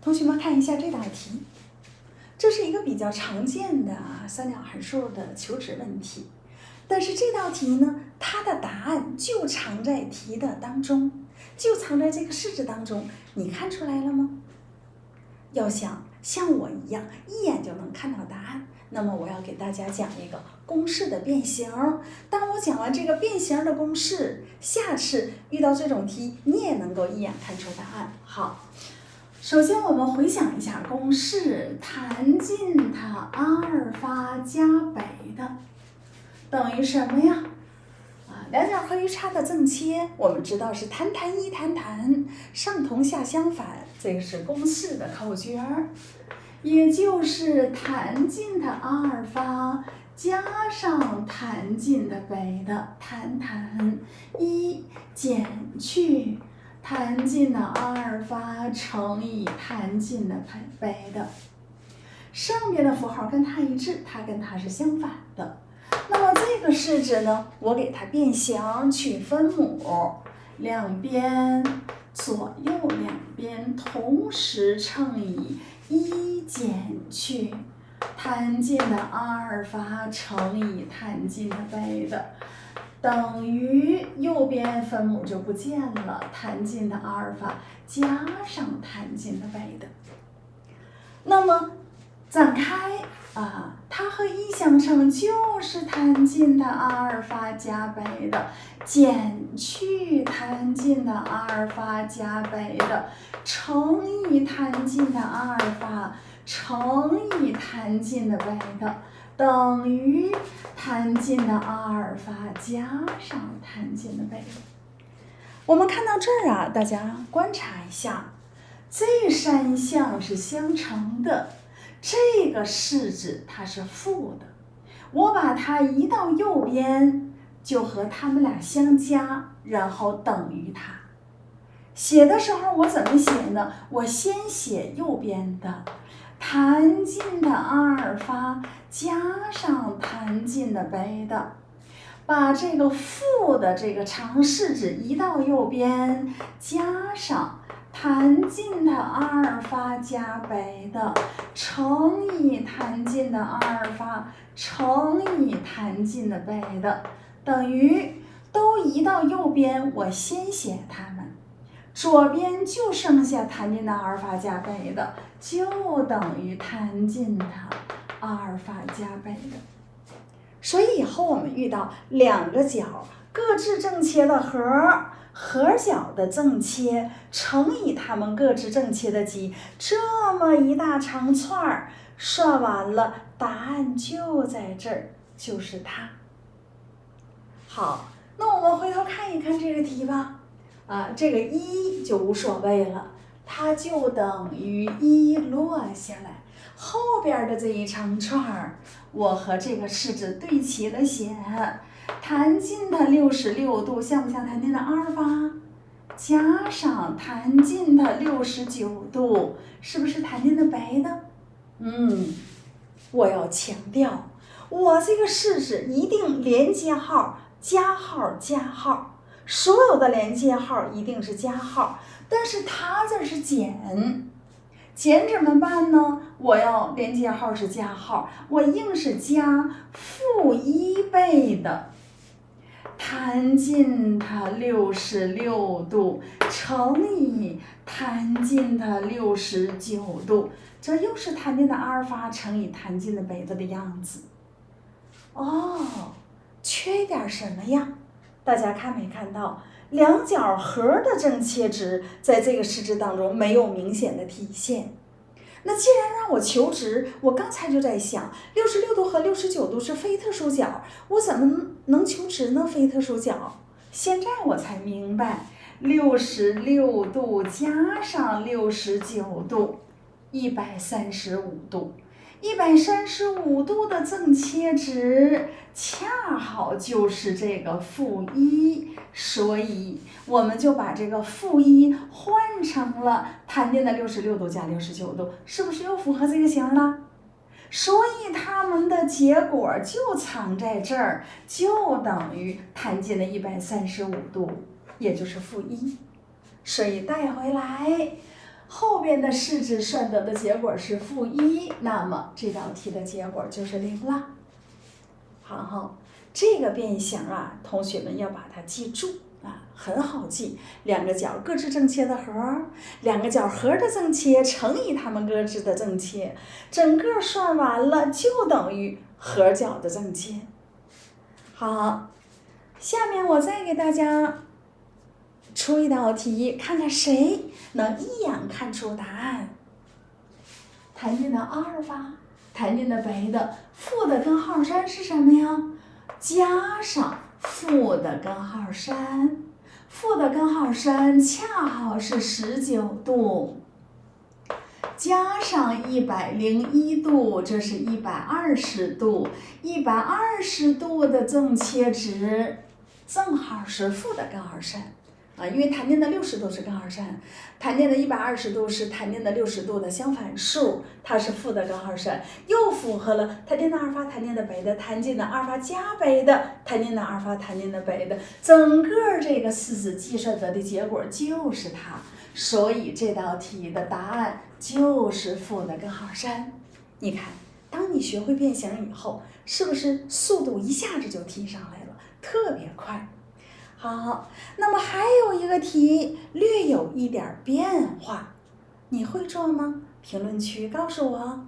同学们看一下这道题，这是一个比较常见的三角函数的求值问题。但是这道题呢，它的答案就藏在题的当中，就藏在这个式子当中，你看出来了吗？要想像我一样一眼就能看到答案，那么我要给大家讲一个公式的变形。当我讲完这个变形的公式，下次遇到这种题，你也能够一眼看出答案。好，首先我们回想一下公式，tan尽它阿尔法加北的等于什么呀？两角和余差的正切，我们知道是tan一tan，上同下相反，这个是公式的口诀儿，也就是tan尽它阿尔法加上tan尽的北的tan一减去tan尽的阿尔法乘以tan尽的北的，上边的符号跟它一致，它跟它是相反的。那么这个式子呢，我给它变形取分母，两边左右两边同时乘以一减去tan尽的阿尔法乘以tan尽的北的，等于右边分母就不见了，tan尽的阿尔法加上tan尽的北的。那么展开它和一相乘就是tan尽的阿尔法加北的减去tan尽的阿尔法加北的乘以tan尽的阿尔法乘以tan尽的北的等于tan尽的阿尔法加上tan尽的北的。我们看到这儿大家观察一下，这三项是相乘的。这个式子它是负的，我把它移到右边，就和它们俩相加，然后等于它。写的时候我怎么写呢？我先写右边的tan尽的阿尔法加上tan尽的北的，把这个负的这个长式子移到右边，加上tan尽的阿尔法加北的乘以tan尽的阿尔法乘以tan尽的北的，等于都移到右边，我先写它们，左边就剩下tan尽的阿尔法加北的，就等于tan尽的阿尔法加北的。所以以后我们遇到两个角各自正切的合角的正切乘以它们各自正切的积，这么一大长串，算完了，答案就在这儿，就是它。好，那我们回头看一看这个题吧。这个一就无所谓了，它就等于一落下来，后边的这一长串，我和这个式子对齐了写。tan尽的66度像不像tan尽的阿尔法？加上tan尽的69度，是不是tan尽的北的？我要强调，我这个式子一定连接号、加号、加号，所有的连接号一定是加号，但是它这是减。减怎么办呢？我要连接号是加号，我硬是加负1倍的tan尽它66度乘以tan尽它69度，这又是tan尽的阿尔法乘以tan尽的北的样子。缺一点什么呀？大家看没看到？两角和的正切值在这个式子当中没有明显的体现。那既然让我求值，我刚才就在想，66度和69度是非特殊角，我怎么能求值呢？非特殊角，现在我才明白，66度加上69度，135度。135度的正切值恰好就是这个负1，所以我们就把这个负1换成了tan尽的66度加69度，是不是又符合这个型了？所以它们的结果就藏在这儿，就等于tan尽的135度，也就是负1。所以带回来，后边的式子算得的结果是-1，那么这道题的结果就是0了。好，这个变形啊，同学们要把它记住啊，很好记。两个角各自正切的和，两个角和的正切乘以它们各自的正切，整个算完了就等于和角的正切。好，下面我再给大家出一道题，看看谁能一眼看出答案。弹进的阿尔法，弹进的贝的，负的根号3是什么呀？加上负的根号3，负的根号3恰好是19度，加上101度，这是120度，120度的正切值正好是负的根号3。因为弹进的60度是根号3，弹进的120度是弹进的60度的相反数，它是负的根号3，又符合了弹进的阿尔法、弹进的贝的、弹进的阿尔法加贝的、弹进的阿尔法、弹进的贝的，整个这个式子计算得的结果就是它，所以这道题的答案就是负的根号3。你看，当你学会变形以后，是不是速度一下子就提上来了，特别快？好，那么还有一个题略有一点变化，你会做吗？评论区告诉我。